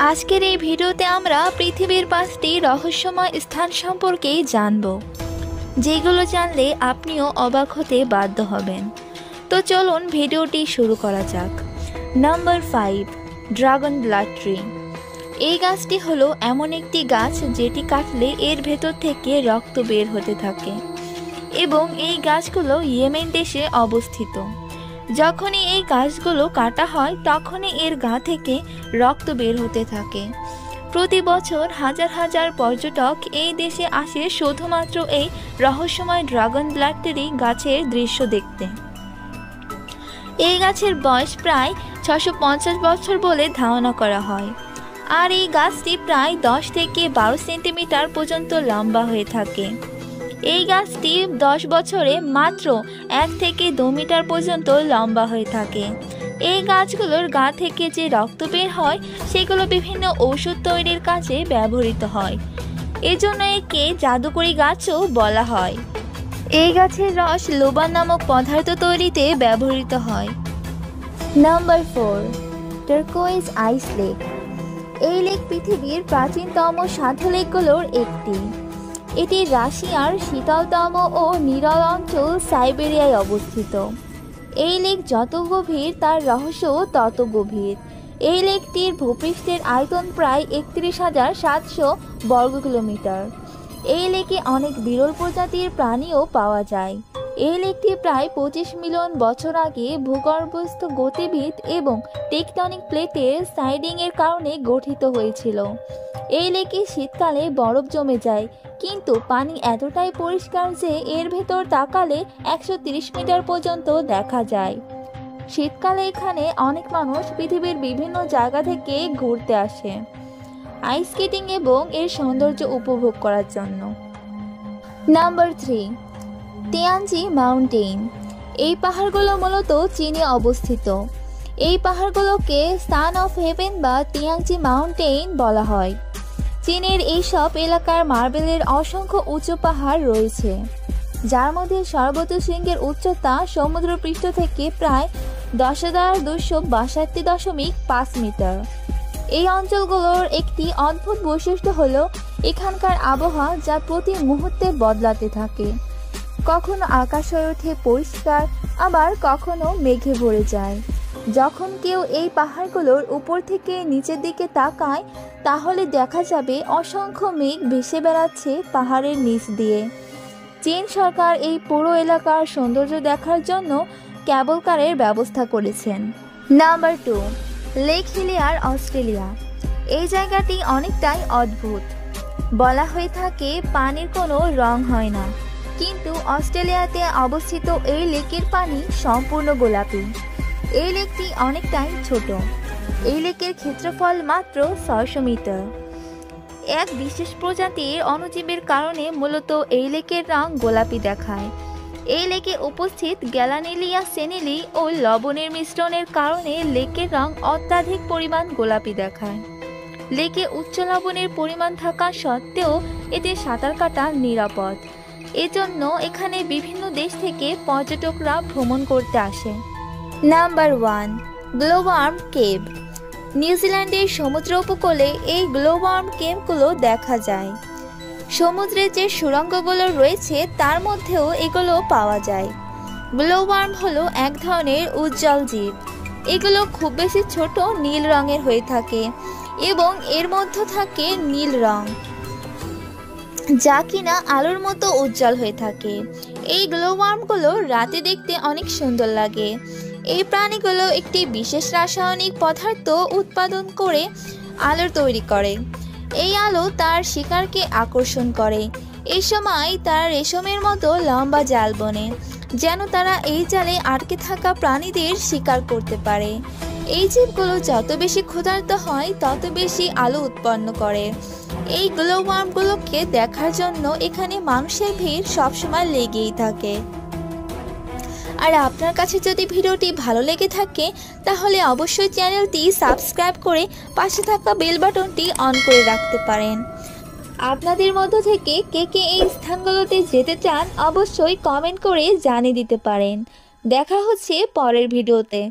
আজকের এই ভিডিওতে আমরা পৃথিবীর 5টি রহস্যময় স্থান সম্পর্কে জানব, যেগুলো জানলে আপনিও অবাক হতে বাধ্য হবেন। তো চলুন ভিডিওটি শুরু করা যাক। Number 5, dragon blood tree. এই গাছটি হলো এমন একটি গাছ যেটি কাটলে এর ভেতর থেকে রক্ত বের হতে থাকে এবং এই গাছগুলো ইয়েমেন দেশে অবস্থিত। যখনই এই গাছগুলো কাটা হয় তখনই এর গা থেকে রক্ত বের হতে থাকে। প্রতি বছর হাজার হাজার পর্যটক এই দেশে আসে শুধুমাত্র এই রহস্যময় ড্রাগন ব্লাড ট্রি গাছের দৃশ্য দেখতে। এই গাছের বয়স প্রায় 650 বছর বলে ধারণা করা হয়, আর এই গাছটি প্রায় 10 থেকে 12 সেন্টিমিটার পর্যন্ত লম্বা হয়ে থাকে। এই গাছটি 10 বছরে মাত্র 1 থেকে 2 মিটার পর্যন্ত লম্বা হয়ে থাকে। এই গাছগুলোর গা থেকে যে রক্ত বের হয় সেগুলো বিভিন্ন ঔষধ তৈরির কাজে ব্যবহৃত হয়। এজন্য একে জাদুকরি গাছও বলা হয়। এই গাছের রস লোবান নামক পদার্থ তৈরিতে ব্যবহৃত হয়। নাম্বার 4, টার্কোয়েজ আইস লেক। এই লেক পৃথিবীর প্রাচীনতম 7 লেকগুলোর একটি। এটি রাশিয়ার শীতলতম ও নিরল অঞ্চল সাইবেরিয়ায় অবস্থিত। এই লেক যত গভীর তার রহস্য তত গভীর। এই লেকটির ভূপৃষ্ঠের আয়তন প্রায় 31,700 বর্গ কিলোমিটার। এই লেকে অনেক বিরল প্রজাতির প্রাণীও পাওয়া যায়। এই লেকটি প্রায় 25 মিলিয়ন বছর আগে ভূগর্ভস্থ গতিবিদ এবং টেকটনিক প্লেটের সাইডিংয়ের কারণে গঠিত হয়েছিল। এই লেকে শীতকালে বরফ জমে যায়, কিন্তু পানি এতটাই পরিষ্কার যে এর ভেতর তাকালে 130 মিটার পর্যন্ত দেখা যায়। শীতকালে এখানে অনেক মানুষ পৃথিবীর বিভিন্ন জায়গা থেকে ঘুরতে আসে আইস স্কেটিং এবং এর সৌন্দর্য উপভোগ করার জন্য। Number 3, Tianzi mountain. এই পাহাড়গুলো মূলত চীনে অবস্থিত। এই পাহাড়গুলোকে সান অফ হেভেন বা তিয়ানজি মাউন্টেন বলা হয়। চীনের এইসব এলাকার মার্বেলের অসংখ্য উঁচু পাহাড় রয়েছে, যার মধ্যে সর্বোচ্চ শৃঙ্গের উচ্চতা সমুদ্রপৃষ্ঠ থেকে প্রায় 10,262.5 মিটার। এই অঞ্চলগুলোর একটি অদ্ভুত বৈশিষ্ট্য হলো এখানকার আবহাওয়া, যা প্রতি মুহূর্তে বদলাতে থাকে। কখনো আকাশ হয়ে ওঠে পরিষ্কার, আবার কখনো মেঘে ভরে যায়। যখন কেউ এই পাহাড়গুলোর উপর থেকে নিচের দিকে তাকায় তাহলে দেখা যাবে অসংখ্য মেঘ ভেসে বেড়াচ্ছে পাহাড়ের নিচ দিয়ে। চীন সরকার এই পুরো এলাকার সৌন্দর্য দেখার জন্য ক্যাবল কারের ব্যবস্থা করেছেন। Number 2, lake Hillier, Australia. এই জায়গাটি অনেকটাই অদ্ভুত। বলা হয়ে থাকে পানির কোনো রং হয় না, কিন্তু অস্ট্রেলিয়াতে অবস্থিত এই লেকের পানি সম্পূর্ণ গোলাপি। এই লেকটি অনেকটাই ছোট। এই লেকের ক্ষেত্রফল মাত্র 600 মিটার। এক বিশেষ প্রজাতির অণুজীবের কারণে মূলত এই লেকের রং গোলাপি দেখায়। এই লেকে উপস্থিত গ্যালানিলিয়া সেনেলি ও লবণের মিশ্রণের কারণে লেকের রং অত্যাধিক পরিমাণ গোলাপি দেখায়। লেকে উচ্চ লবণের পরিমাণ থাকা সত্ত্বেও এতে সাঁতার কাটা নিরাপদ। এজন্য এখানে বিভিন্ন দেশ থেকে পর্যটকরা ভ্রমণ করতে আসে। Number 1, glowworm cave. নিউজিল্যান্ডের সমুদ্র উপকূলে এই গ্লোওয়ার্ম কেভগুলো দেখা যায়। সমুদ্রে যে সুড়ঙ্গগুলো রয়েছে তার মধ্যেও এগুলো পাওয়া যায়। গ্লোওয়ার্ম হলো এক ধরনের উজ্জ্বল জীব। এগুলো খুব বেশি ছোট নীল রঙের হয়ে থাকে এবং এর মধ্যে থাকে নীল রং, যা কিনা আলোর মতো উজ্জ্বল হয়ে থাকে। এই গ্লোওয়ার্মগুলো রাতে দেখতে অনেক সুন্দর লাগে। এই প্রাণীগুলো একটি বিশেষ রাসায়নিক পদার্থ উৎপাদন করে আলো তৈরি করে। এই আলো তার শিকারকে আকর্ষণ করে। এই সময় তারা রেশমের মতো লম্বা জাল বোনে, যেন তারা এই জালে আটকে থাকা প্রাণীদের শিকার করতে পারে। এই জীবগুলো যত বেশি ক্ষুধার্ত হয় তত বেশি আলো উৎপন্ন করে। এই গ্লোওয়ার্মগুলোকে দেখার জন্য এখানে মানুষের ভিড় সবসময় লেগেই থাকে। আর আপনার কাছে যদি ভিডিওটি ভালো লেগে থাকে তাহলে অবশ্যই চ্যানেলটি সাবস্ক্রাইব করে পাশে থাকা বেল বাটনটি অন করে রাখতে পারেন। আপনাদের মধ্য থেকে কে কে এই স্থানগুলোতে যেতে চান অবশ্যই কমেন্ট করে জানিয়ে দিতে পারেন। দেখা হচ্ছে পরের ভিডিওতে।